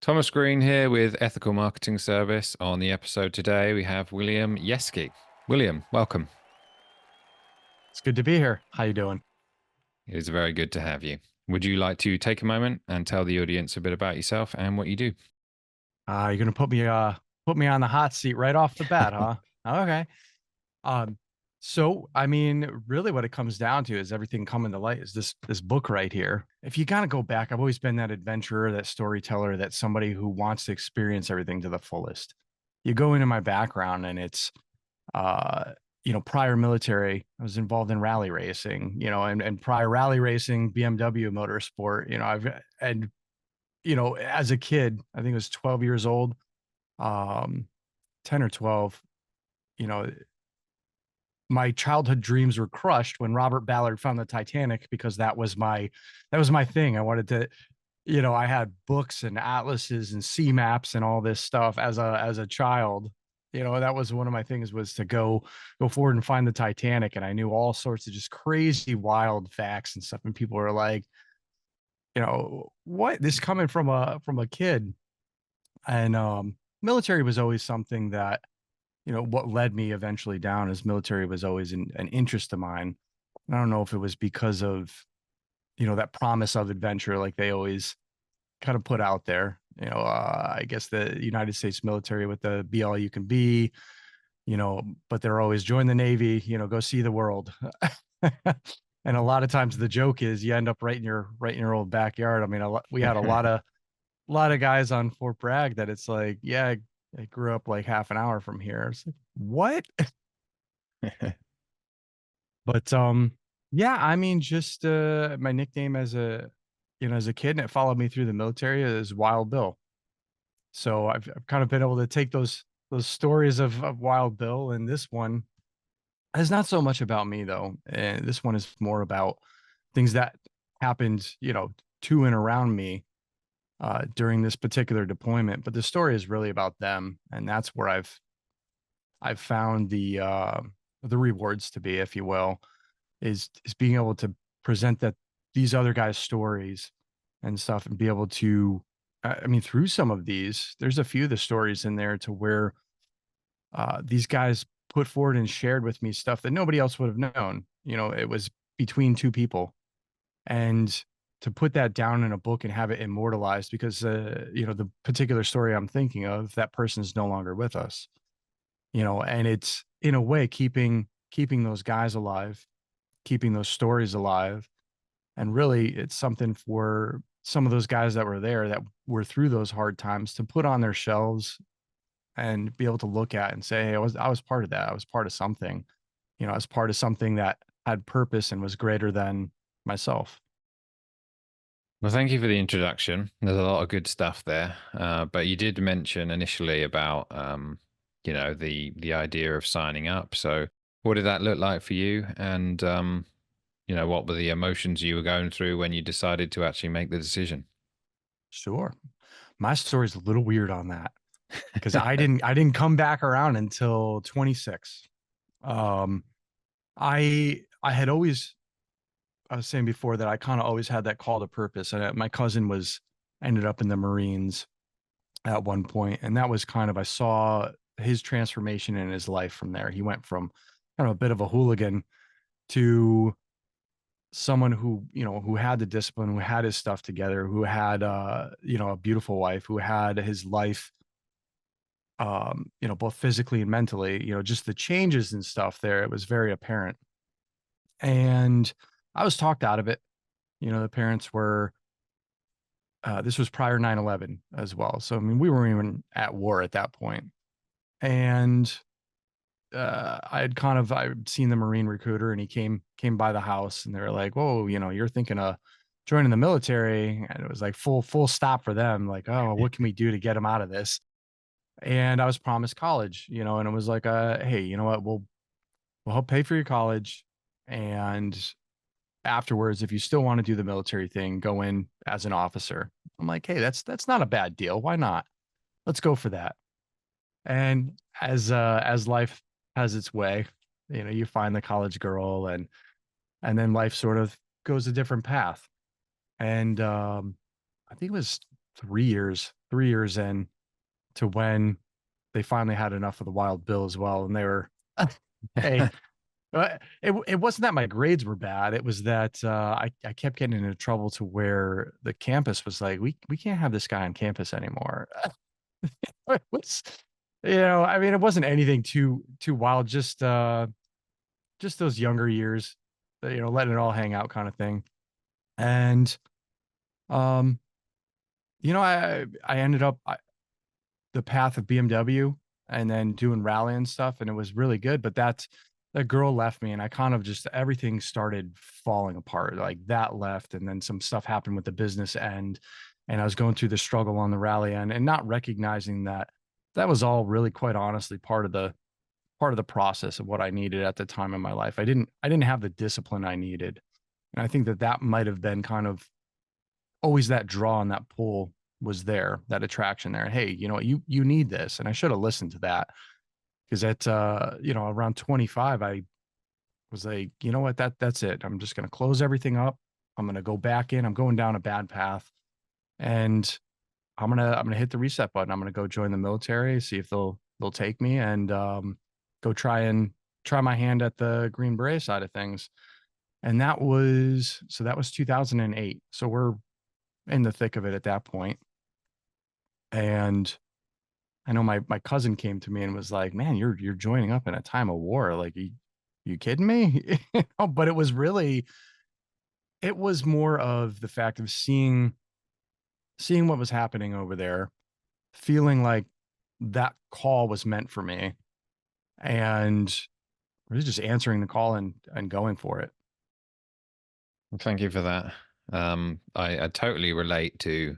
Thomas Green here with Ethical Marketing Service. On the episode today, we have William Yeske. William, welcome. It's good to be here. How you doing? It is very good to have you. Would you like to take a moment and tell the audience a bit about yourself and what you do? You're gonna put me on the hot seat right off the bat, huh? Okay. Um, so I mean, really what it comes down to is everything coming to light is this book right here. If you gotta go back, I've always been that adventurer, that storyteller, that somebody who wants to experience everything to the fullest. You go into my background and it's uh prior military, I was involved in rally racing, and prior rally racing, BMW motorsport, and as a kid, I think it was 12 years old, um, 10 or 12, you know, my childhood dreams were crushed when Robert Ballard found the Titanic because that was my thing. I wanted to, I had books and atlases and sea maps and all this stuff as a child. That was one of my things, was to go forward and find the Titanic. And I knew all sorts of just crazy wild facts and stuff. And people were like, what, this coming from a kid. And military was always something that, what led me eventually down, is military was always an interest of mine. I don't know if it was because of, that promise of adventure, like they always kind of put out there. I guess the United States military, with the be all you can be, but they're always join the Navy, go see the world. And a lot of times the joke is you end up right in your old backyard. I mean, we had a lot of guys on Fort Bragg that it's like, yeah, I grew up like half an hour from here. It's like, what? But yeah, I mean, just my nickname as a kid, and it followed me through the military, is Wild Bill. So I've kind of been able to take those stories of Wild Bill, and this one is not so much about me though. And this one is more about things that happened, to and around me during this particular deployment. But the story is really about them, and that's where I've found the rewards to be, if you will, is being able to present that these other guys' stories and stuff, and be able to, I mean, through some of these, there's a few of the stories in there to where these guys put forward and shared with me stuff that nobody else would have known. It was between two people, and to put that down in a book and have it immortalized, because the particular story I'm thinking of, that person is no longer with us. And it's in a way keeping those guys alive, keeping those stories alive. And really, it's something for some of those guys that were there, that were through those hard times, to put on their shelves and be able to look at and say, hey, I was part of that. I was part of something. I was part of something that had purpose and was greater than myself. Well, thank you for the introduction. There's a lot of good stuff there, but you did mention initially about the idea of signing up. So, what did that look like for you? And what were the emotions you were going through when you decided to actually make the decision? Sure. My story's a little weird on that, because I didn't come back around until 26. Um, I had always, I was saying before, that I kind of always had that call to purpose. And my cousin was ended up in the Marines at one point, and that was kind of, I saw his transformation in his life from there. He went from kind of a bit of a hooligan to someone who had the discipline, who had his stuff together, who had a beautiful wife, who had his life, both physically and mentally, just the changes and stuff there, it was very apparent. And I was talked out of it. The parents were, this was prior 9/11 as well. So, I mean, we weren't even at war at that point. And I'd seen the Marine recruiter, and he came by the house, and they were like, "Whoa, you're thinking of joining the military?" And it was like full stop for them. Like, "Oh, what can we do to get him out of this?" And I was promised college, and it was like, "Hey, you know what? We'll help pay for your college, and afterwards, if you still want to do the military thing, go in as an officer." I'm like, "Hey, that's not a bad deal. Why not? Let's go for that." And as life has its way, you find the college girl, and then life sort of goes a different path. And I think it was 3 years in to when they finally had enough of the Wild Bill as well. And they were, hey, it wasn't that my grades were bad. It was that I kept getting into trouble to where the campus was like, we can't have this guy on campus anymore. It was, I mean, it wasn't anything too wild, just those younger years, letting it all hang out kind of thing. And um, I ended up the path of BMW and then doing rally and stuff, and it was really good. But that girl left me, and I kind of just everything started falling apart. Like that left, and then some stuff happened with the business end, and I was going through the struggle on the rally end, and not recognizing that that was all really, quite honestly, part of the process of what I needed at the time in my life. I didn't have the discipline I needed, and I think that might have been kind of always that draw and that pull was there, that attraction there. Hey, you know what, you need this. And I should have listened to that, because at around 25, I was like, you know what, that's it. I'm just gonna close everything up. I'm gonna go back in. I'm going down a bad path. And I'm gonna hit the reset button. I'm gonna go join the military, see if they'll take me, and go try my hand at the Green Beret side of things. And that was 2008. So we're in the thick of it at that point. And I know my cousin came to me and was like, "Man, you're joining up in a time of war. Like, you kidding me?" But it was more of the fact of seeing what was happening over there, feeling like that call was meant for me, and really just answering the call and going for it. Thank you for that. I totally relate to,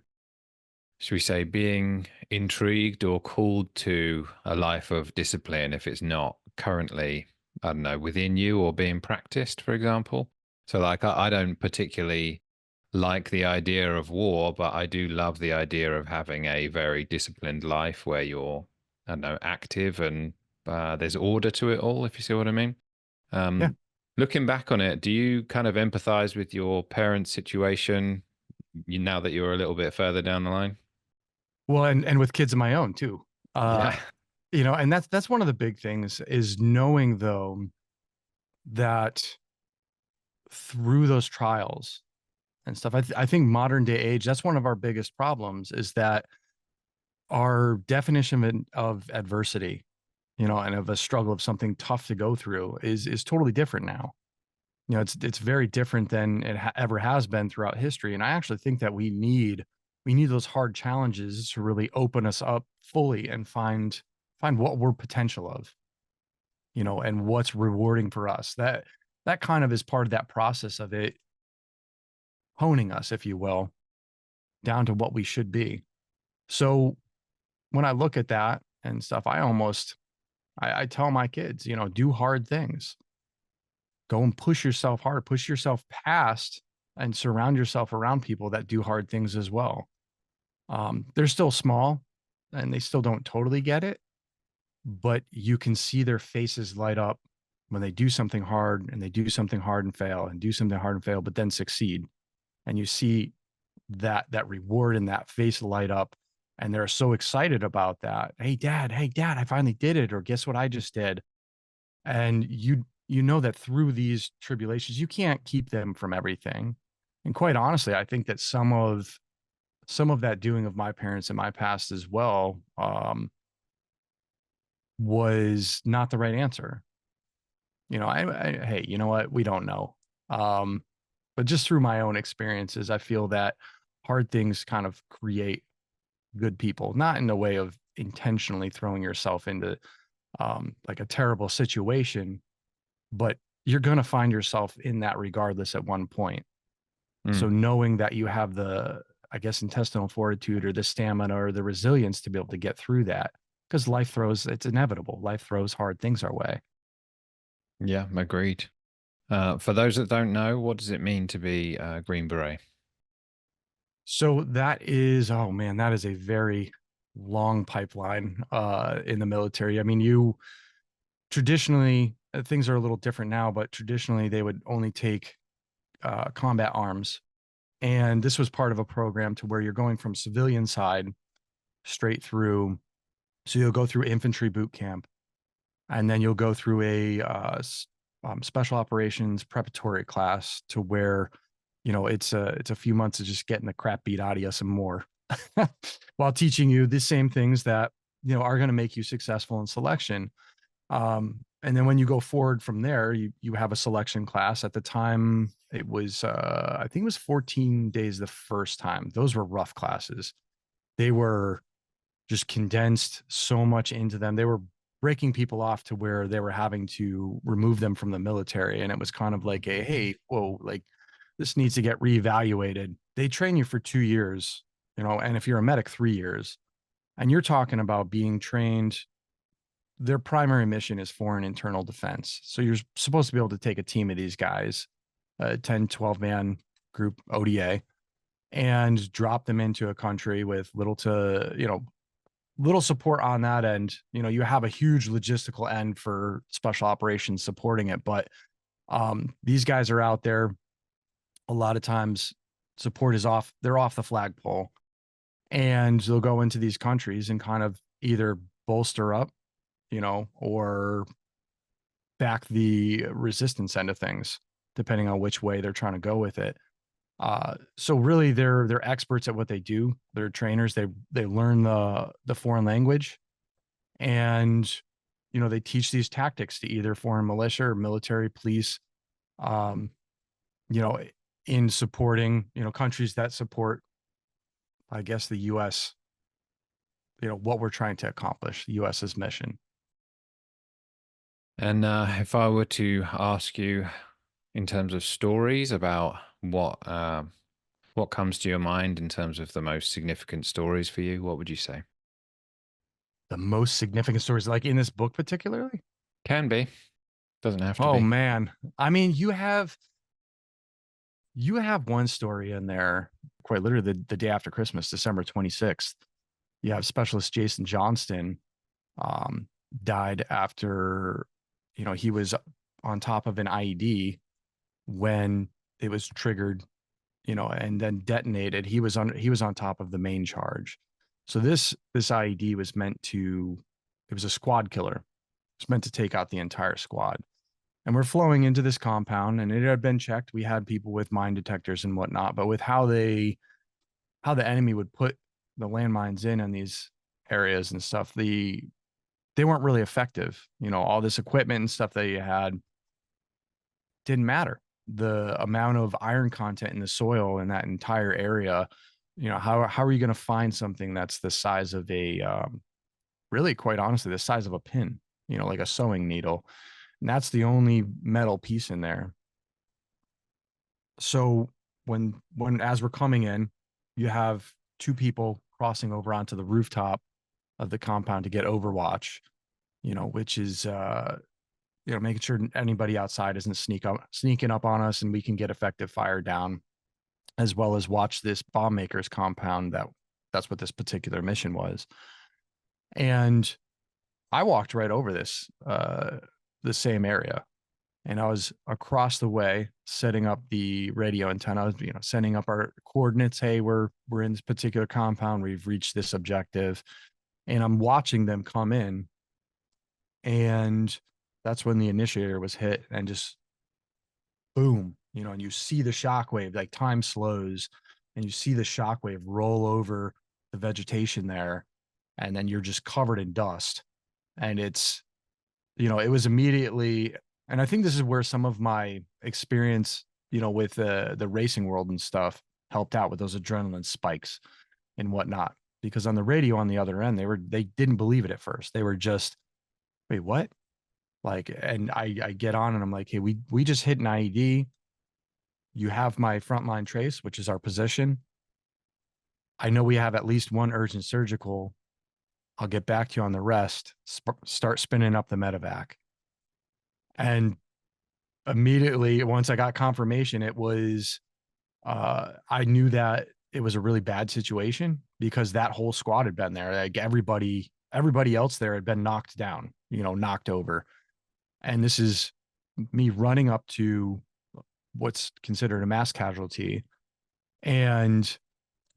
should we say, being intrigued or called to a life of discipline if it's not currently, I don't know, within you or being practiced, for example. So, like, I don't particularly like the idea of war, but I do love the idea of having a very disciplined life where you're, I don't know, active and there's order to it all, if you see what I mean. Yeah. Um, Looking back on it, do you kind of empathize with your parents' situation now that you're a little bit further down the line? Well, and with kids of my own too. Yeah. And that's one of the big things, is knowing though that through those trials and stuff, I think modern day age, that's one of our biggest problems, is that our definition of adversity, and of a struggle, of something tough to go through, is totally different now. It's very different than it ever has been throughout history. And I actually think that we need those hard challenges to really open us up fully and find what we're potential of, and what's rewarding for us. That kind of is part of that process of it honing us, if you will, down to what we should be. So when I look at that and stuff, I tell my kids, do hard things. Go and push yourself hard, push yourself past, and surround yourself around people that do hard things as well. They're still small and they still don't totally get it, but you can see their faces light up when they do something hard, and they do something hard and fail, and do something hard and fail, but then succeed. And you see that reward in that face light up, and they're so excited about that. Hey dad, I finally did it. Or guess what I just did. And you know that through these tribulations, you can't keep them from everything. And quite honestly, I think that some of that doing of my parents in my past as well, was not the right answer. Hey, you know what? We don't know. Um, but just through my own experiences, I feel that hard things kind of create good people, not in the way of intentionally throwing yourself into like a terrible situation, but you're going to find yourself in that regardless at one point. So Mm. knowing that you have the, I guess, intestinal fortitude or the stamina or the resilience to be able to get through that, because it's inevitable. Life throws hard things our way. Yeah, agreed. For those that don't know, what does it mean to be a Green Beret? So oh man, that is a very long pipeline in the military. I mean, you traditionally, things are a little different now, but traditionally they would only take combat arms. And this was part of a program to where you're going from civilian side straight through. So you'll go through infantry boot camp, and then you'll go through a special operations preparatory class to where, it's a few months of just getting the crap beat out of you some more, while teaching you the same things that are going to make you successful in selection. And then when you go forward from there, you have a selection class. At the time, it was I think it was 14 days the first time. Those were rough classes. They were just condensed so much into them. They were breaking people off to where they were having to remove them from the military. And it was kind of like a, hey, whoa, like this needs to get reevaluated. They train you for 2 years, and if you're a medic, 3 years. And you're talking about being trained. Their primary mission is foreign internal defense. So you're supposed to be able to take a team of these guys, a 10, 12 man group ODA, and drop them into a country with little support on that end. You have a huge logistical end for special operations supporting it, but these guys are out there. A lot of times support is off, they're off the flagpole, and they'll go into these countries and kind of either bolster up, or back the resistance end of things, depending on which way they're trying to go with it. So really they're experts at what they do. They're trainers. They learn the foreign language, and they teach these tactics to either foreign militia or military police, um, you know, in supporting, countries that support, I guess, the US, what we're trying to accomplish, the US's mission. And if I were to ask you in terms of stories about what comes to your mind in terms of the most significant stories for you, what would you say? The most significant stories, like in this book particularly? Can be, doesn't have to Oh be. man. I mean, you have one story in there, quite literally the day after Christmas, December 26th. You have Specialist Jason Johnston, um, died after, he was on top of an IED when it was triggered, and then detonated. He was on top of the main charge. So this IED was it was a squad killer. It's meant to take out the entire squad. And we're flowing into this compound, and it had been checked. We had people with mine detectors and whatnot, but with how the enemy would put the landmines in these areas and stuff, they weren't really effective. All this equipment and stuff that you had didn't matter. The amount of iron content in the soil in that entire area, how are you going to find something that's the size of really, quite honestly, the size of a pin, like a sewing needle? And that's the only metal piece in there. So as we're coming in, you have two people crossing over onto the rooftop of the compound to get overwatch, which is making sure anybody outside isn't sneaking up on us, and we can get effective fire down, as well as watch this bomb maker's compound. That's what this particular mission was. And I walked right over the same area, and I was across the way setting up the radio antenna, sending up our coordinates. Hey, we're in this particular compound. We've reached this objective, and I'm watching them come in. And that's when the initiator was hit, and just boom, and you see the shockwave, like time slows, and you see the shockwave roll over the vegetation there, and then you're just covered in dust. And it was immediately, and I think this is where some of my experience, with the racing world and stuff helped out with those adrenaline spikes and whatnot. Because on the radio on the other end, they didn't believe it at first. They were just, wait, what? Like, and I get on and I'm like, hey, we just hit an IED. You have my frontline trace, which is our position. I know we have at least one urgent surgical. I'll get back to you on the rest. Start spinning up the medevac. And immediately, once I got confirmation, it was, I knew that it was a really bad situation, because that whole squad had been there. Like everybody else there had been knocked down, knocked over. And this is me running up to what's considered a mass casualty. And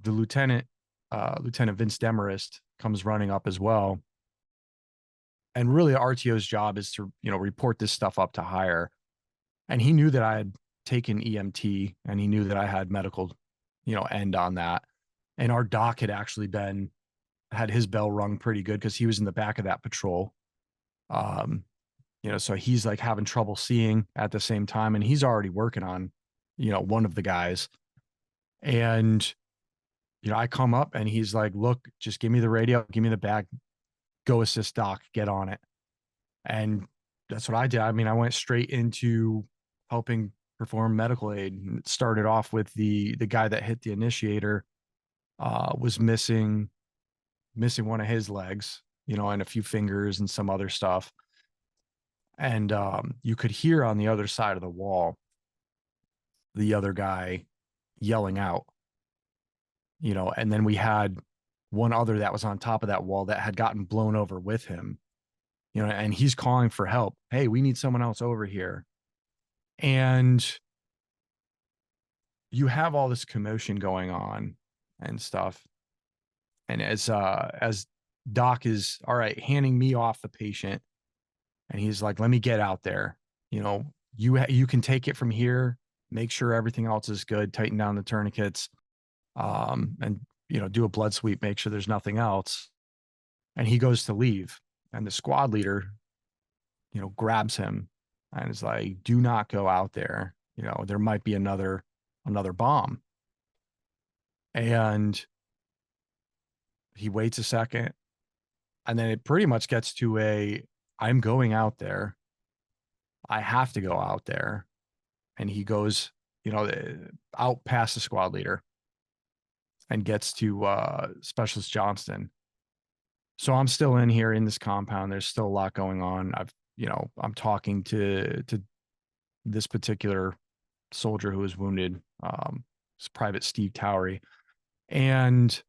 the Lieutenant Vince Demarest comes running up as well. And really, RTO's job is to, report this stuff up to higher. And he knew that I had taken EMT, and he knew that I had medical, end on that. And our doc had actually had his bell rung pretty good because he was in the back of that patrol. Um, so he's like having trouble seeing at the same time, and he's already working on, one of the guys. And, I come up and he's like, look, just give me the radio, give me the bag, go assist doc, get on it. And that's what I did. I mean, I went straight into helping perform medical aid. It started off with the guy that hit the initiator, was missing one of his legs, and a few fingers and some other stuff. And you could hear on the other side of the wall the other guy yelling out, and then we had one other that was on top of that wall that had gotten blown over with him, and he's calling for help. Hey, we need someone else over here. And you have all this commotion going on and stuff. And as Doc is, all right, handing me off the patient, and he's like, let me get out there. You can take it from here, make sure everything else is good, tighten down the tourniquets, and do a blood sweep, make sure there's nothing else. And he goes to leave, and the squad leader, grabs him and is like, do not go out there. There might be another bomb. And he waits a second, and then it pretty much gets to I'm going out there. I have to go out there. And he goes, out past the squad leader and gets to Specialist Johnston. So I'm still in here in this compound. There's still a lot going on. I'm talking to this particular soldier who was wounded, it's Private Steve Towery. And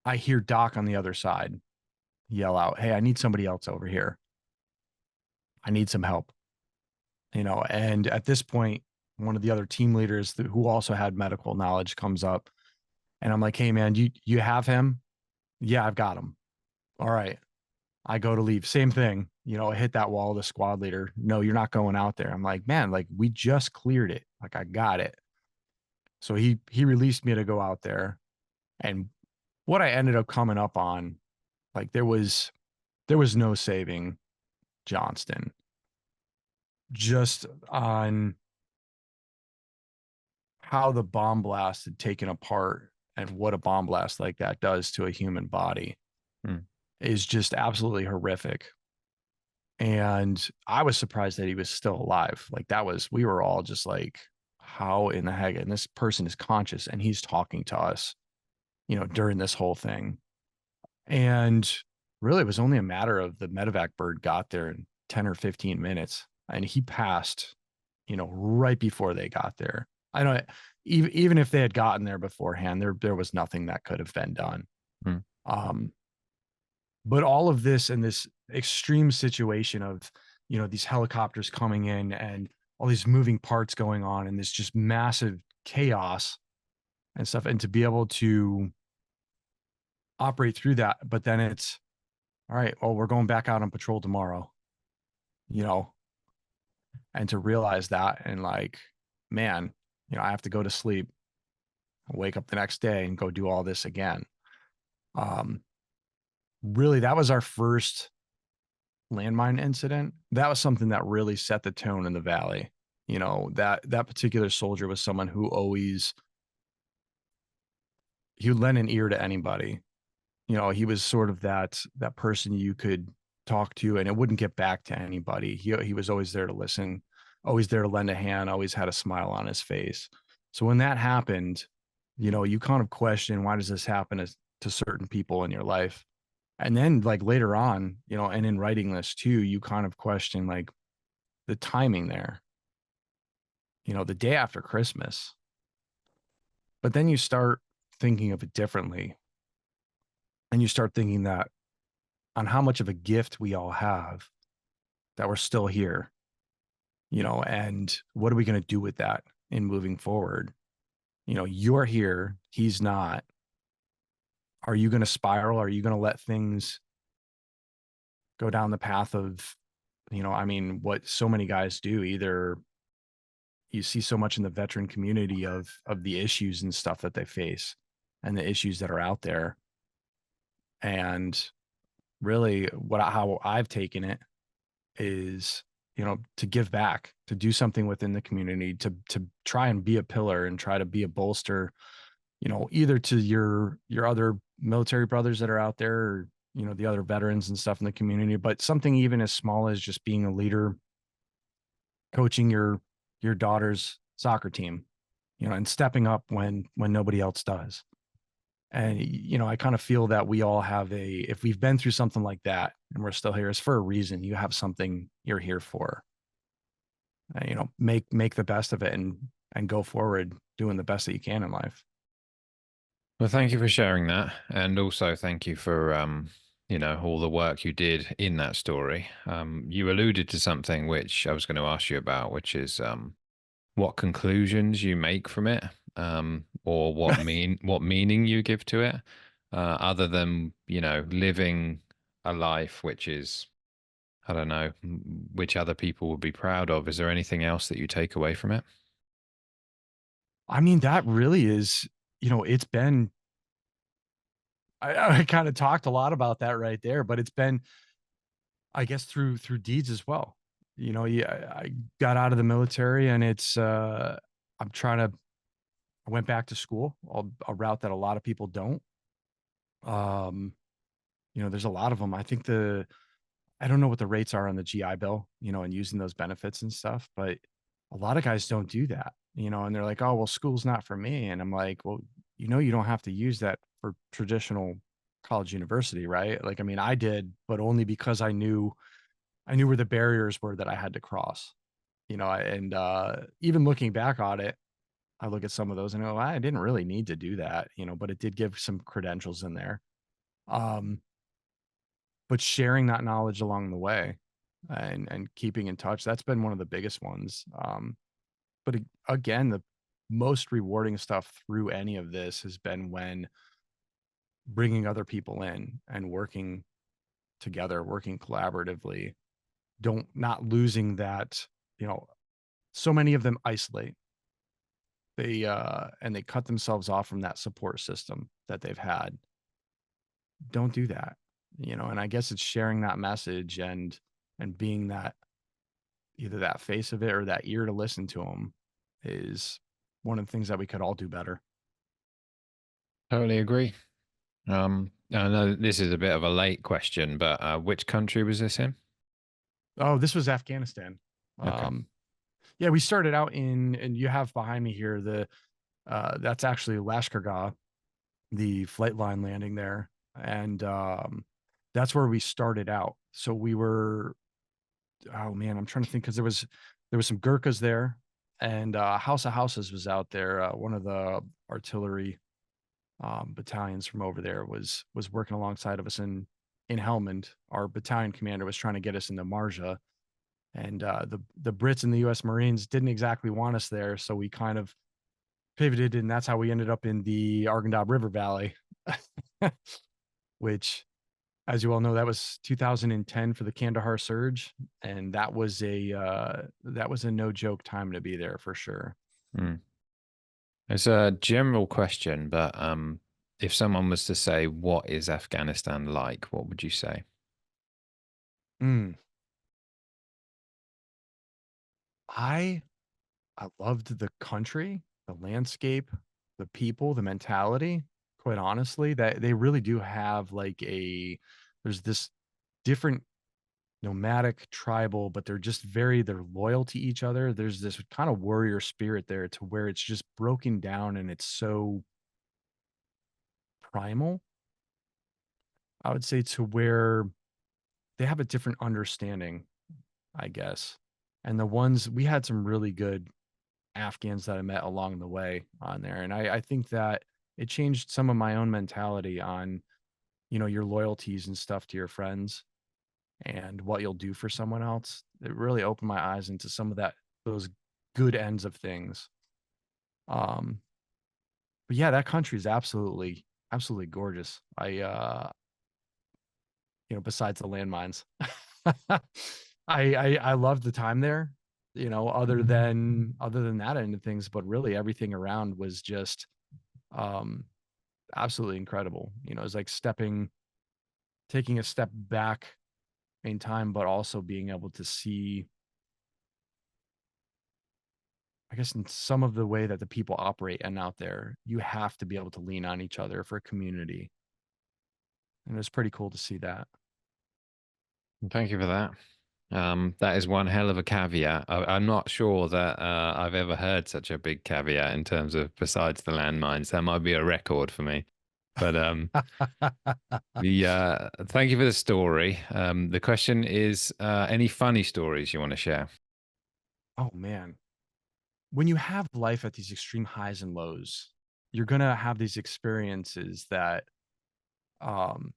I hear Doc on the other side yell out, hey, I need somebody else over here. I need some help. And at this point, one of the other team leaders who also had medical knowledge comes up, and I'm like, hey man, you have him? Yeah, I've got him. All right. I go to leave. Same thing. I hit that wall, the squad leader. No, you're not going out there. I'm like, man, like we just cleared it. Like I got it. So he released me to go out there. And what I ended up coming up on, like there was no saving Johnston. Just on how the bomb blast had taken apart and what a bomb blast like that does to a human body is just absolutely horrific. And I was surprised that he was still alive. Like we were all just like, how in the heck? And this person is conscious and he's talking to us, during this whole thing. And really, it was only a matter of the medevac bird got there in 10 or 15 minutes, and he passed, right before they got there. I know even if they had gotten there beforehand, there was nothing that could have been done. But all of this and this extreme situation of, these helicopters coming in and all these moving parts going on and this just massive chaos and stuff, and to be able to operate through that, but then it's all right, well, we're going back out on patrol tomorrow, and to realize that and like, man, I have to go to sleep, wake up the next day and go do all this again. Really, that was our first landmine incident. That was something that really set the tone in the valley. That particular soldier was someone who he would lend an ear to anybody. He was sort of that person you could talk to and it wouldn't get back to anybody. He was always there to listen, always there to lend a hand, always had a smile on his face. So when that happened, you kind of question, why does this happen to certain people in your life? And then like later on, and in writing this too, you kind of question like the timing there, the day after Christmas. But then you start thinking of it differently. And you start thinking that on how much of a gift we all have that we're still here, and what are we going to do with that? in moving forward. You're here, he's not. Are you going to spiral? Are you going to let things go down the path of, I mean, what so many guys do? Either you see so much in the veteran community of the issues and stuff that they face and the issues that are out there. And really how I've taken it is, to give back, to do something within the community, to try and be a pillar and try to be a bolster, either to your other military brothers that are out there, or, the other veterans and stuff in the community, but something even as small as just being a leader, coaching your daughter's soccer team, and stepping up when nobody else does. And I kind of feel that we all have if we've been through something like that and we're still here, it's for a reason. You have something you're here for. Make the best of it and go forward doing the best that you can in life. Well, thank you for sharing that, and also thank you for all the work you did in that story. You alluded to something which I was going to ask you about, which is what conclusions you make from it, or what meaning you give to it, other than living a life which is, I don't know, which other people would be proud of. Is there anything else that you take away from it? I mean, that really is, it's been, I kind of talked a lot about that right there, but it's been, I guess, through deeds as well. Yeah, I got out of the military, and it's, I'm trying to, I went back to school, a route that a lot of people don't. Um, there's a lot of them. I think I don't know what the rates are on the GI Bill, and using those benefits and stuff, but a lot of guys don't do that, and they're like, oh, well, school's not for me. And I'm like, well, you don't have to use that for traditional college university, right? Like, I mean, I did, but only because I knew where the barriers were that I had to cross, and even looking back on it, I look at some of those and go, I didn't really need to do that, but it did give some credentials in there. Um, but sharing that knowledge along the way and keeping in touch, that's been one of the biggest ones. But again, the most rewarding stuff through any of this has been when bringing other people in and working together, working collaboratively, don't not losing that, so many of them isolate. They cut themselves off from that support system that they've had. Don't do that. And I guess it's sharing that message and being that, either that face of it or that ear to listen to them, is one of the things that we could all do better. Totally agree. I know this is a bit of a late question, but which country was this in? Oh, this was Afghanistan. Okay. Um, yeah, we started out and you have behind me here that's actually Lashkargah, the flight line landing there, and that's where we started out. So we were, oh man, I'm trying to think, because there was some Gurkhas there, and House of Houses was out there. One of the artillery battalions from over there was working alongside of us in Helmand. Our battalion commander was trying to get us into Marja, and the Brits and the U.S. Marines didn't exactly want us there, so we kind of pivoted, and that's how we ended up in the Arghandab River Valley, which, as you all know, that was 2010 for the Kandahar surge, and that was a no joke time to be there for sure. Hmm. It's a general question, but if someone was to say, "What is Afghanistan like?" What would you say? Mm. I I loved the country, the landscape, the people, the mentality. Quite honestly, that they really do have like there's this different nomadic tribal, but they're loyal to each other. There's this kind of warrior spirit there to where it's just broken down and it's so primal. I would say to where they have a different understanding, I guess. And the ones we had some really good Afghans that I met along the way on there. And I think that it changed some of my own mentality on, your loyalties and stuff to your friends and what you'll do for someone else. It really opened my eyes into some of those good ends of things. Um, but yeah, that country is absolutely gorgeous. Besides the landmines, I loved the time there. Other than that end of things, but really everything around was just um absolutely incredible. It's like taking a step back in time, but also being able to see, I guess, in some of the way that the people operate and out there, you have to be able to lean on each other for community. And it's pretty cool to see that. Thank you for that. That is one hell of a caveat. I'm not sure that I've ever heard such a big caveat in terms of besides the landmines. That might be a record for me. But the thank you for the story. The question is, any funny stories you want to share? Oh man. When you have life at these extreme highs and lows, you're gonna have these experiences that um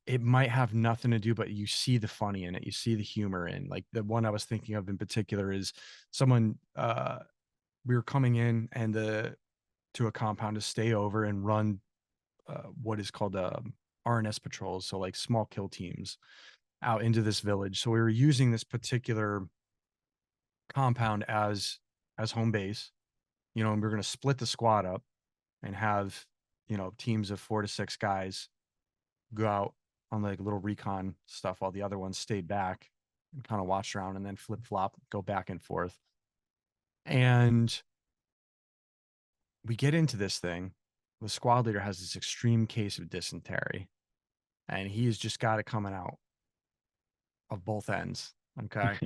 it might have nothing to do, but you see the funny in it. You see the humor in. Like, the one I was thinking of in particular is someone we were coming in and the to a compound to stay over and run what is called RNS patrols, so like small kill teams out into this village. So we were using this particular compound as home base, and we're going to split the squad up and have teams of 4 to 6 guys go out on like little recon stuff while the other ones stayed back and kind of watched around and then flip flop, go back and forth. And we get into this thing. The squad leader has this extreme case of dysentery, and he's just got it coming out of both ends. Okay.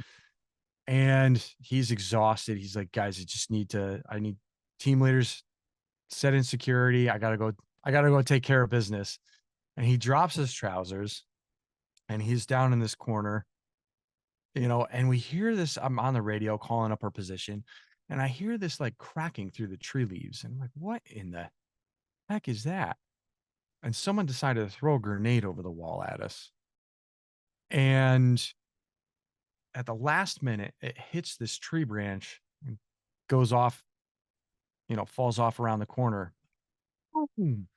And he's exhausted. He's like, guys, I need team leaders set in security. I gotta go take care of business. And he drops his trousers and he's down in this corner, and we hear this. I'm on the radio calling up our position, and I hear this like cracking through the tree leaves. And I'm like, what in the heck is that? And someone decided to throw a grenade over the wall at us. And at the last minute, it hits this tree branch and goes off, falls off around the corner. Boom.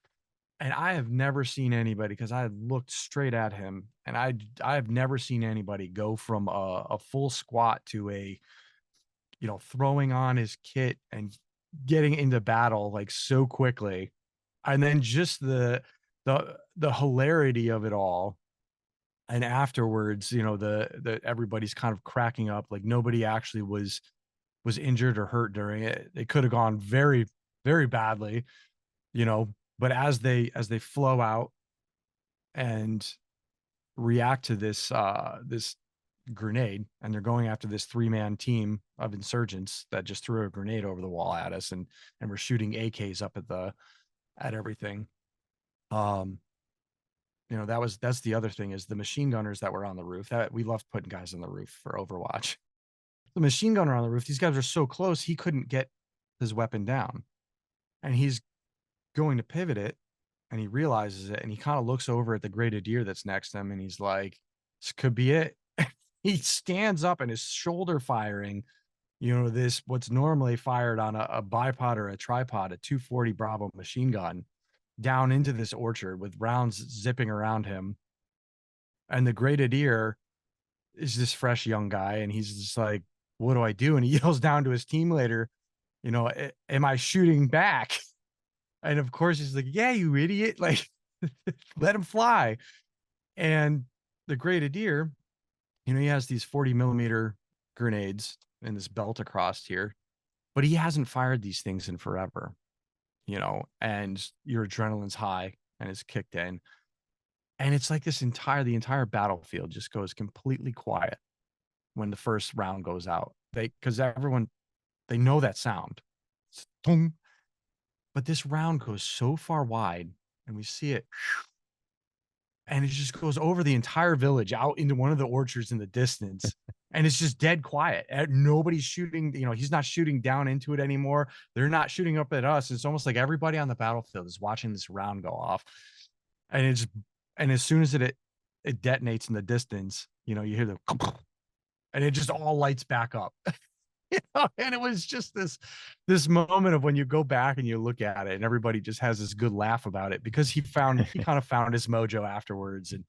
And I have never seen anybody, because I had looked straight at him, and I have never seen anybody go from a full squat to throwing on his kit and getting into battle like so quickly. And then just the hilarity of it all. And afterwards, the everybody's kind of cracking up, like nobody actually was injured or hurt during it. It could have gone very, very badly, you know, but as they flow out and react to this grenade, and they're going after this 3-man team of insurgents that just threw a grenade over the wall at us, and we're shooting AKs up at everything. Um, that's the other thing, is the machine gunners that were on the roof. That we loved putting guys on the roof for Overwatch. The machine gunner on the roof, these guys are so close, he couldn't get his weapon down. And he's going to pivot it, and he realizes it, and he kind of looks over at the grenadier that's next to him, and he's like, this could be it. He stands up and is shoulder firing, this what's normally fired on a bipod or a tripod, a 240 Bravo machine gun, down into this orchard with rounds zipping around him. And the grenadier is this fresh young guy, and he's just like, what do I do? And he yells down to his team leader, am I shooting back? And of course he's like, yeah, you idiot, like, let him fly. And the grenadier, he has these 40 millimeter grenades in this belt across here, but he hasn't fired these things in forever, and your adrenaline's high and it's kicked in. And it's like the entire battlefield just goes completely quiet when the first round goes out. Because everyone, they know that sound. It's boom. But this round goes so far wide, and we see it, and it just goes over the entire village out into one of the orchards in the distance. And it's just dead quiet. Nobody's shooting, he's not shooting down into it anymore. They're not shooting up at us. It's almost like everybody on the battlefield is watching this round go off. And as soon as it detonates in the distance, you hear the and it just all lights back up. And it was just this moment of when you go back and you look at it and everybody just has this good laugh about it because he kind of found his mojo afterwards. And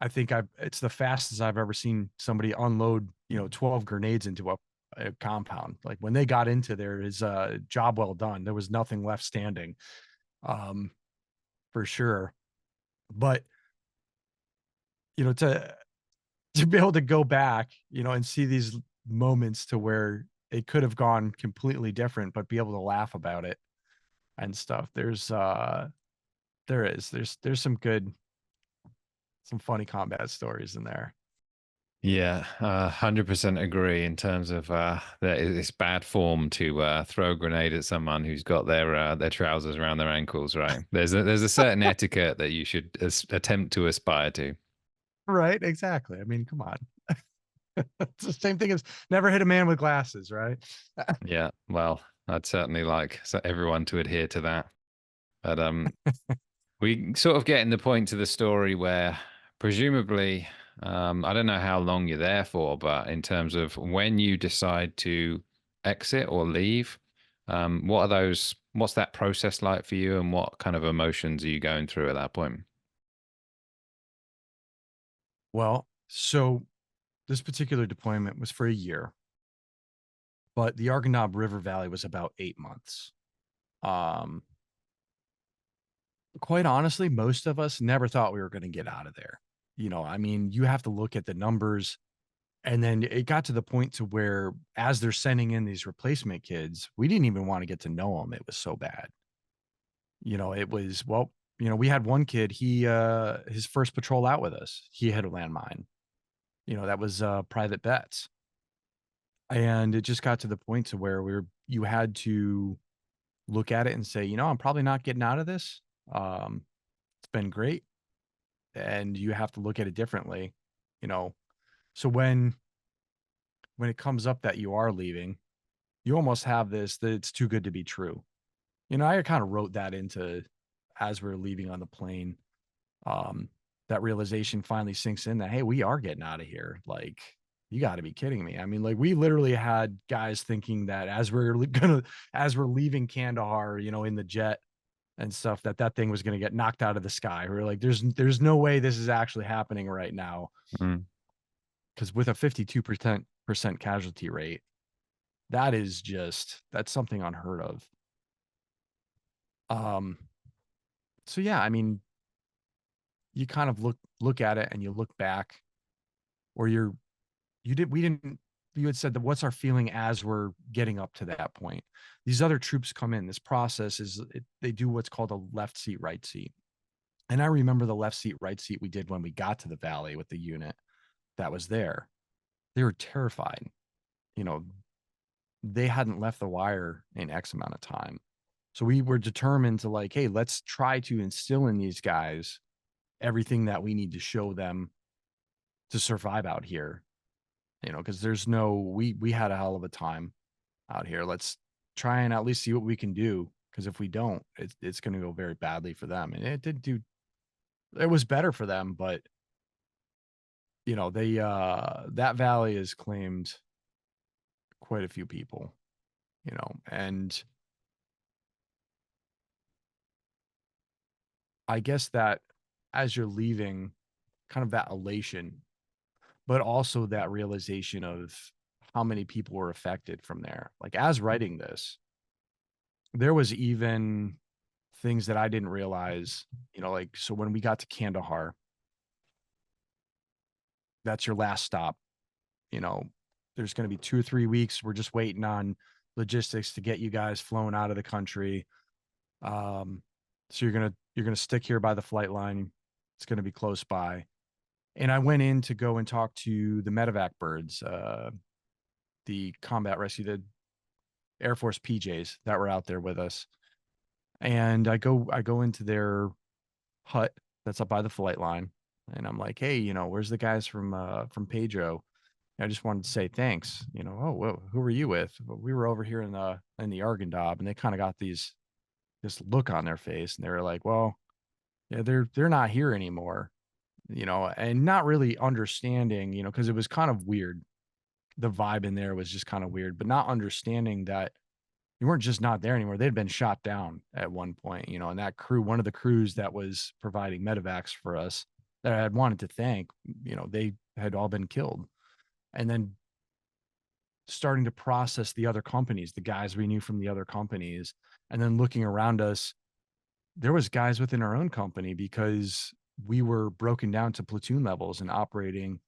I think it's the fastest I've ever seen somebody unload, 12 grenades into a compound. Like when they got into there, is job well done. There was nothing left standing, um, for sure. But to be able to go back, and see these moments to where it could have gone completely different, but be able to laugh about it and stuff. There's some funny combat stories in there. Yeah, 100% agree in terms of that it's bad form to throw a grenade at someone who's got their trousers around their ankles, right? There's a certain etiquette that you should attempt to aspire to. Right, exactly. I mean, come on. It's the same thing as never hit a man with glasses, right? Yeah, well, I'd certainly like everyone to adhere to that. But we sort of getting the point to the story where presumably, I don't know how long you're there for, but in terms of when you decide to exit or leave, what's that process like for you, and what kind of emotions are you going through at that point? Well, so this particular deployment was for a year, but the Arghandab River Valley was about 8 months. Um, quite honestly, most of us never thought we were going to get out of there. I mean, you have to look at the numbers. And then it got to the point to where as they're sending in these replacement kids, we didn't even want to get to know them. It was so bad. It was, well, we had one kid, his first patrol out with us, he hit a landmine. That was private bets. And it just got to the point to where you had to look at it and say, I'm probably not getting out of this. It's been great. And you have to look at it differently, you know. So when it comes up that you are leaving, you almost have this that it's too good to be true. I kind of wrote that into as we're leaving on the plane. Um, that realization finally sinks in that, hey, we are getting out of here. Like, you got to be kidding me. I mean, like, we literally had guys thinking that as we're leaving Kandahar, in the jet and stuff, that thing was gonna get knocked out of the sky. We're like, there's no way this is actually happening right now. Mm. Because with a 52% casualty rate, that's something unheard of. Um, so yeah, I mean, you kind of look at it and you look back, or you had said that what's our feeling as we're getting up to that point. These other troops come in. This process they do what's called a left seat, right seat. And I remember the left seat, right seat we did when we got to the valley with the unit that was there. They were terrified. You know, they hadn't left the wire in X amount of time. So we were determined to like, hey, let's try to instill in these guys everything that we need to show them to survive out here. Because we had a hell of a time out here. Let's try and at least see what we can do. Because if we don't, it's going to go very badly for them. And it did do. It was better for them, but they that valley has claimed quite a few people. And I guess that as you're leaving, kind of that elation, but also that realization of how many people were affected from there. Like, as writing this, there was even things that I didn't realize, like, so when we got to Kandahar, that's your last stop. You know, there's going to be 2 or 3 weeks. We're just waiting on logistics to get you guys flown out of the country. So you're gonna stick here by the flight line. It's going to be close by. And I went in to go and talk to the medevac birds, the combat rescue, the Air Force PJs that were out there with us. And I go into their hut that's up by the flight line, and I'm like, hey, where's the guys from Pedro? I just wanted to say thanks. Oh, whoa, who were you with? Well, we were over here in the Arghandab, and they kind of got this look on their face, and they were like, well, yeah, they're not here anymore, and not really understanding, because it was kind of weird. the vibe in there was just kind of weird, but not understanding that you weren't just not there anymore. They'd been shot down at one point, you know, and that crew, one of the crews that was providing medevacs for us that I had wanted to thank, you know, they had all been killed. And then starting to process the other companies, the guys we knew from the other companies, and then looking around us, there was guys within our own company because we were broken down to platoon levels and operating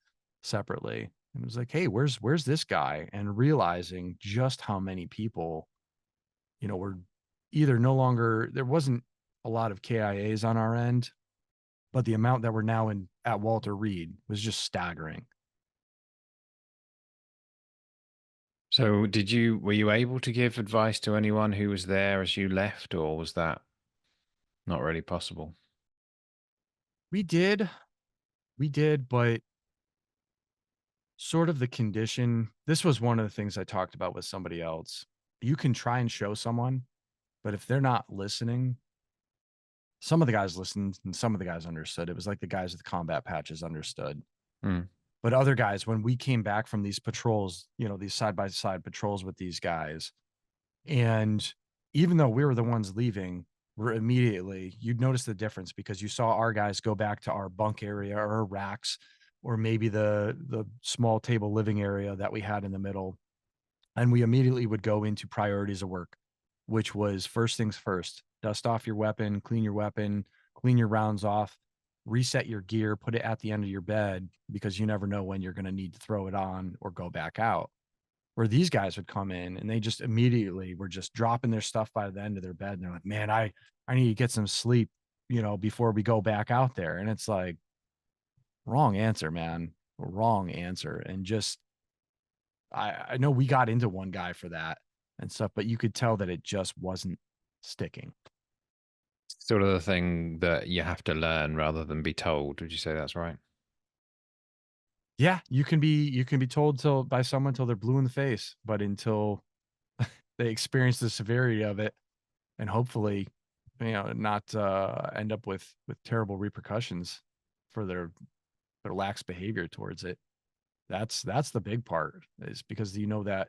separately. And it was like, hey, where's this guy? And realizing just how many people, you know, were either no longer there wasn't a lot of KIAs on our end, but the amount that were now in at Walter Reed was just staggering. So were you able to give advice to anyone who was there as you left, or was that not really possible? We did, we did, but sort of the condition. This was one of the things I talked about with somebody else. You can try and show someone, but if they're not listening, some of the guys listened and some of the guys understood. It was like the guys with the combat patches understood. Mm. But other guys, when we came back from these patrols, you know, these side by side patrols with these guys, and even though we were the ones leaving, we're immediately, you'd notice the difference because you saw our guys go back to our bunk area or our racks, or maybe the small table living area that we had in the middle. And we immediately would go into priorities of work, which was first things first, dust off your weapon, clean your rounds off, reset your gear, put it at the end of your bed because you never know when you're going to need to throw it on or go back out. Where these guys would come in and they just immediately were just dropping their stuff by the end of their bed. And they're like, man, I need to get some sleep, you know, before we go back out there. And it's like, wrong answer, man. Wrong answer. And just, I know we got into one guy for that and stuff, but you could tell that it just wasn't sticking. Sort of the thing that you have to learn rather than be told. Would you say that's right? Yeah, you can be told till by someone till they're blue in the face, but until they experience the severity of it and hopefully, you know, not end up with terrible repercussions for their lax behavior towards it. That's the big part is because you know that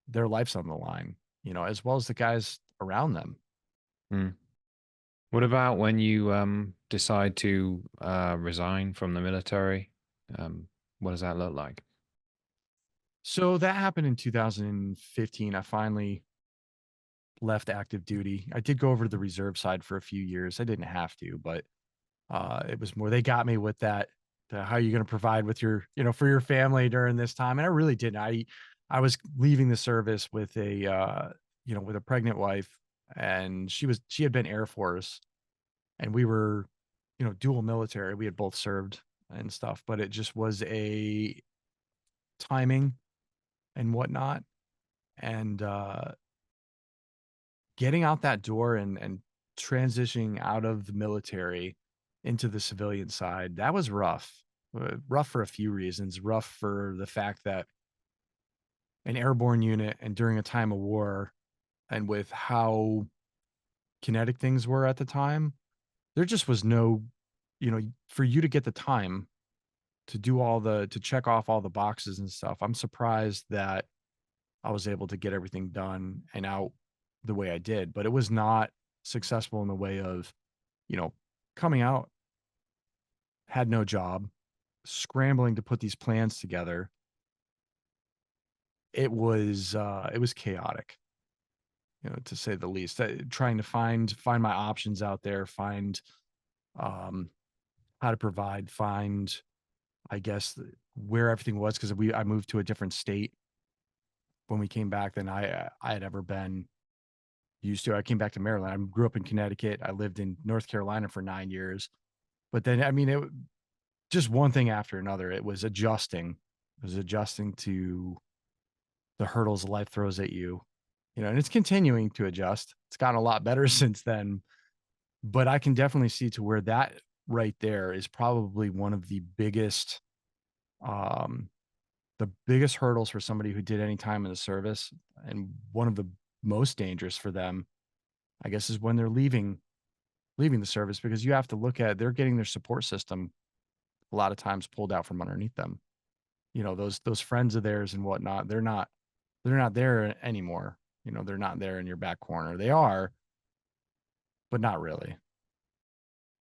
their life's on the line, you know, as well as the guys around them. Mm. What about when you decide to resign from the military? Um, what does that look like? So that happened in 2015. I finally left active duty. I did go over to the reserve side for a few years. I didn't have to, but it was more they got me with that how are you going to provide with your, you know, for your family during this time. And I really didn't. I was leaving the service with a you know, with a pregnant wife, and she had been Air Force, and we were, you know, dual military. We had both served and stuff, but it just was a timing and whatnot. And getting out that door and transitioning out of the military into the civilian side, that was rough. Rough for a few reasons. Rough for the fact that an airborne unit and during a time of war and with how kinetic things were at the time, there just was no, you know, for you to get the time to do all the to check off all the boxes and stuff. I'm surprised that I was able to get everything done and out the way I did, but it was not successful in the way of, you know, coming out, had no job, scrambling to put these plans together. It was chaotic, you know, to say the least. Trying to find my options out there, find um how to provide, find I guess where everything was because I moved to a different state when we came back than I had ever been used to. I came back to Maryland. I grew up in Connecticut. I lived in North Carolina for 9 years. But then, I mean, just one thing after another. It was adjusting. It was adjusting to the hurdles life throws at you, you know, and it's continuing to adjust. It's gotten a lot better since then. But I can definitely see to where that right there is probably one of um, the biggest hurdles for somebody who did any time in the service, and one of the most dangerous for them, I guess, is when they're leaving the service because you have to look at they're getting their support system a lot of times pulled out from underneath them. those friends of theirs and whatnot, they're not there anymore. They're not there in your back corner. They are, but not really.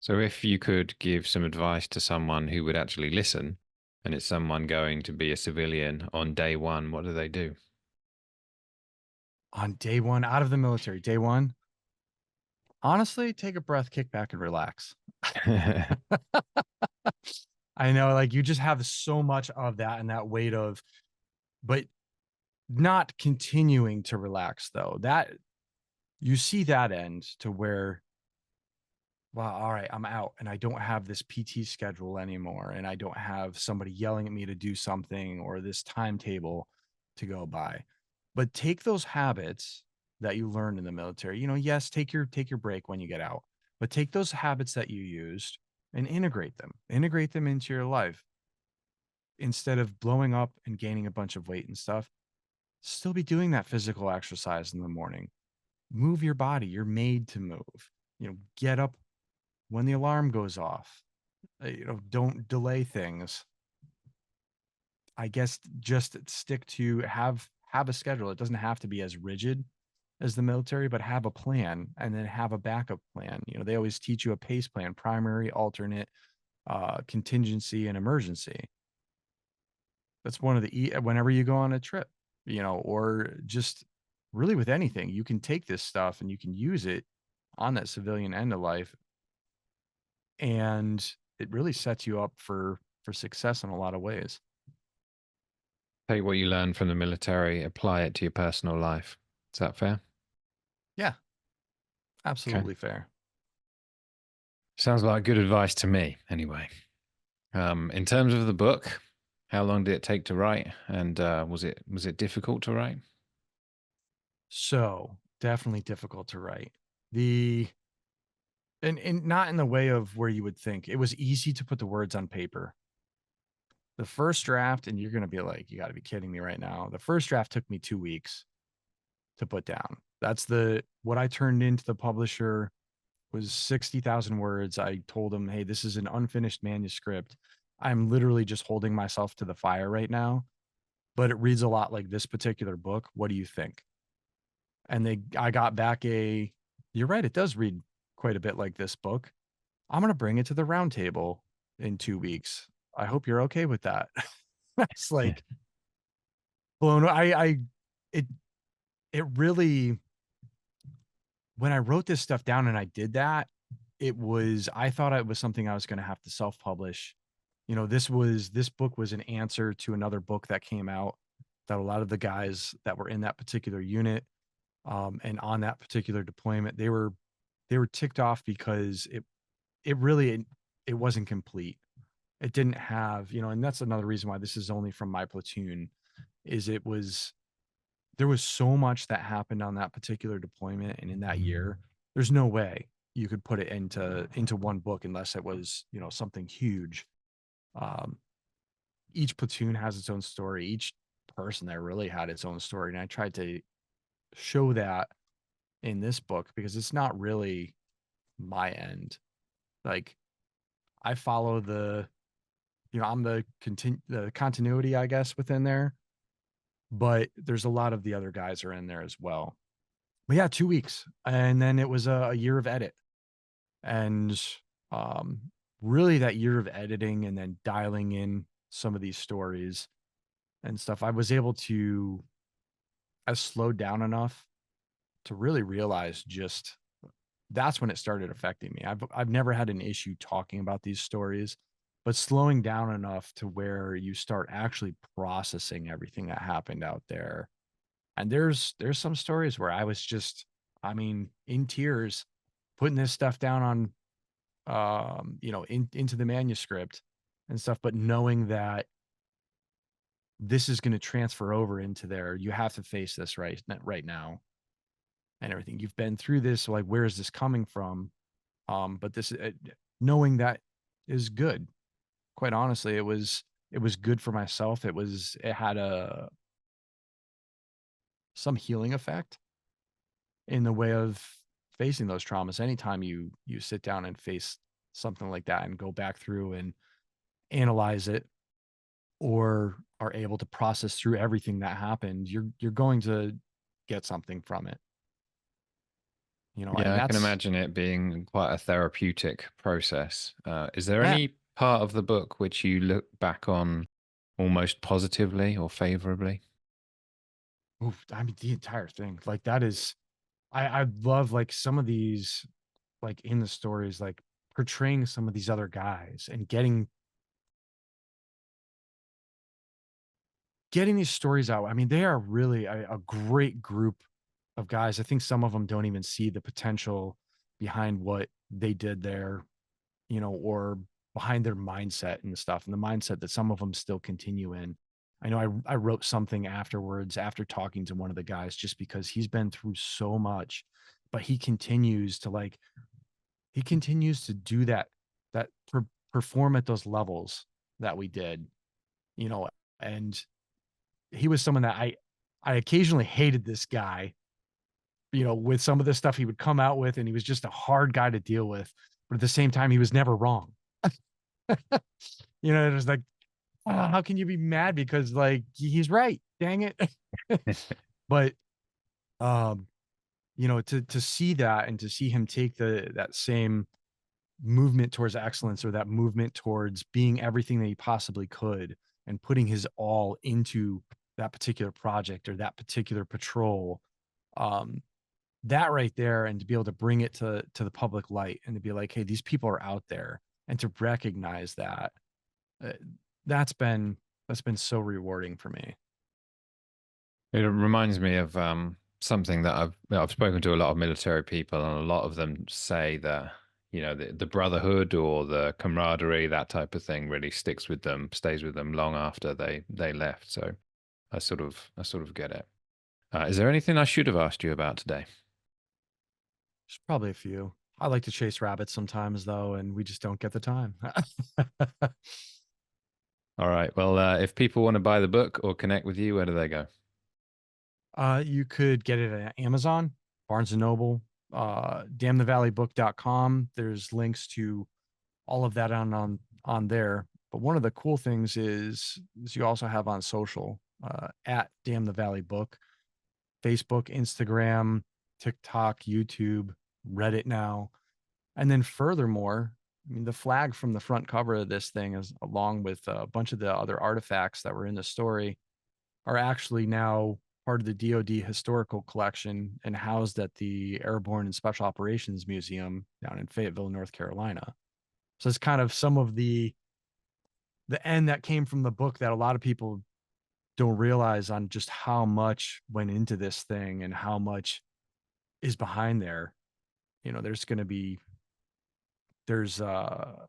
So if you could give some advice to someone who would actually listen, and it's someone going to be a civilian on day one, what do they do? On day one out of the military, day one, honestly, take a breath, kick back, and relax. I know, like, you just have so much of that and that weight of, but not continuing to relax though. That you see that end to where, wow, all right, I'm out and I don't have this PT schedule anymore. And I don't have somebody yelling at me to do something or this timetable to go by. But take those habits that you learned in the military. Yes, take your break when you get out, but take those habits that you used and integrate them into your life instead of blowing up and gaining a bunch of weight and stuff. Still be doing that physical exercise in the morning. Move your body. You're made to move. Get up when the alarm goes off. Don't delay things. I guess just stick to have a schedule. It doesn't have to be as rigid as the military, but have a plan and then have a backup plan. They always teach you a pace plan: primary, alternate, contingency, and emergency. That's one of the whenever you go on a trip, or just really with anything, you can take this stuff and you can use it on that civilian end of life, and it really sets you up for success in a lot of ways. Take what you learn from the military, apply it to your personal life. Is that fair? Yeah, Okay. absolutely fair. Sounds like good advice to me, anyway. In terms of the book, how long did it take to write, and was it difficult to write? So definitely difficult to write. The and not in the way of where you would think. It was easy to put the words on paper. The first draft, and you're gonna be like, you gotta be kidding me right now. The first draft took me 2 weeks to put down. That's the what I turned into the publisher was 60,000 words. I told him, hey, this is an unfinished manuscript. I'm literally just holding myself to the fire right now, but it reads a lot like this particular book. What do you think? And I got back you're right, it does read quite a bit like this book. I'm going to bring it to the round table in 2 weeks. I hope you're okay with that. That's like blown. It, it really, when I wrote this stuff down and I did that, I thought it was something I was going to have to self-publish. This book was an answer to another book that came out that a lot of the guys that were in that particular unit, and on that particular deployment, they were ticked off because it wasn't complete. It didn't have, and that's another reason why this is only from my platoon, is there was so much that happened on that particular deployment and in that year. There's no way you could put it into one book unless it was, something huge. Um, each platoon has its own story. Each person there really had its own story. And I tried to show that in this book because it's not really my end. Like, I follow I'm the continuity, I guess, within there, but there's a lot of the other guys are in there as well. But yeah, 2 weeks. And then it was a year of edit. And um, really that year of editing and then dialing in some of these stories and stuff, I was able to, I slowed down enough to really realize just that's when it started affecting me. I've never had an issue talking about these stories, but slowing down enough to where you start actually processing everything that happened out there. And there's some stories where I was just, I mean, in tears, putting this stuff down on into the manuscript and stuff, but knowing that this is going to transfer over into there. You have to face this right now and everything. You've been through this, so like, where is this coming from? But this knowing that is good. Quite honestly, it was good for myself. It had a some healing effect in the way of facing those traumas. Anytime you sit down and face something like that and go back through and analyze it, or are able to process through everything that happened, you're going to get something from it, Yeah, and I can that's imagine it being quite a therapeutic process. Is there yeah. any part of the book which you look back on almost positively or favorably? Oof, I mean, the entire thing, like, that is I love, like, some of these, like, in the stories, like, portraying some of these other guys and getting these stories out. I mean, they are really a great group of guys. I think some of them don't even see the potential behind what they did there, or behind their mindset and stuff, and the mindset that some of them still continue in. I know I wrote something afterwards after talking to one of the guys just because he's been through so much, but he continues to do that perform at those levels that we did, you know, and he was someone that I occasionally hated this guy, with some of the stuff he would come out with, and he was just a hard guy to deal with, but at the same time, he was never wrong. It was like, how can you be mad because, like, he's right, dang it. But, um, to see that and to see him take that same movement towards excellence, or that movement towards being everything that he possibly could and putting his all into that particular project or that particular patrol, um, that right there, and to be able to bring it to the public light and to be like, hey, these people are out there, and to recognize that, uh, that's been that's been so rewarding for me. It reminds me of something that I've spoken to a lot of military people, and a lot of them say that the brotherhood or the camaraderie, that type of thing, really sticks with them, stays with them long after they left. So I sort of get it. Is there anything I should have asked you about today? There's probably a few. I like to chase rabbits sometimes, though, and we just don't get the time. All right. Well, if people want to buy the book or connect with you, where do they go? You could get it at Amazon, Barnes& and Noble, damnthevalleybook.com. There's links to all of that on there. But one of the cool things is you also have on social, at Damn the Valley Book, Facebook, Instagram, TikTok, YouTube, Reddit now. And then furthermore, I mean, the flag from the front cover of this thing is, along with a bunch of the other artifacts that were in the story, are actually now part of the DoD historical collection and housed at the Airborne and Special Operations Museum down in Fayetteville, North Carolina. So it's kind of some of the end that came from the book that a lot of people don't realize, on just how much went into this thing and how much is behind there. There's going to be there's the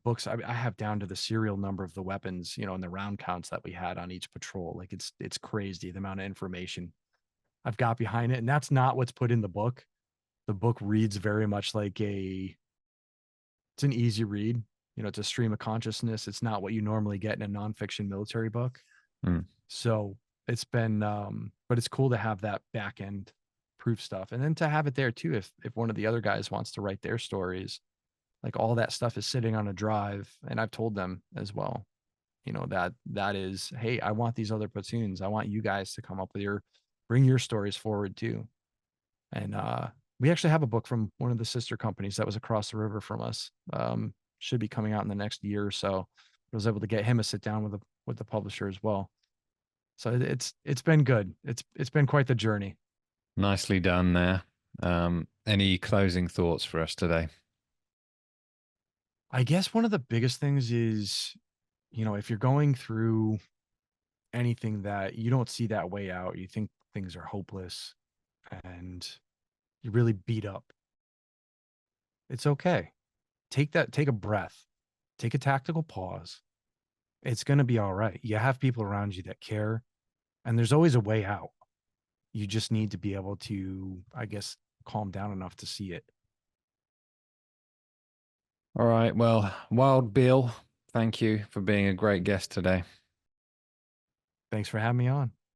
books I have down to the serial number of the weapons, and the round counts that we had on each patrol. Like, it's crazy the amount of information I've got behind it, and that's not what's put in the book. The book reads very much like it's an easy read. It's a stream of consciousness. It's not what you normally get in a nonfiction military book. Mm. So it's been, but it's cool to have that back end proof stuff, and then to have it there too. If one of the other guys wants to write their stories, like, all that stuff is sitting on a drive, and I've told them as well, that is, hey, I want these other platoons. I want you guys to come up with bring your stories forward too. And we actually have a book from one of the sister companies that was across the river from us. Should be coming out in the next year or so. I was able to get him a sit down with the publisher as well. So it's been good. It's been quite the journey. Nicely done there. Any closing thoughts for us today? I guess one of the biggest things is, if you're going through anything that you don't see that way out, you think things are hopeless, and you're really beat up, it's okay. Take a breath, take a tactical pause. It's going to be all right. You have people around you that care, and there's always a way out. You just need to be able to, I guess, calm down enough to see it. All right. Well, Wild Bill, thank you for being a great guest today. Thanks for having me on.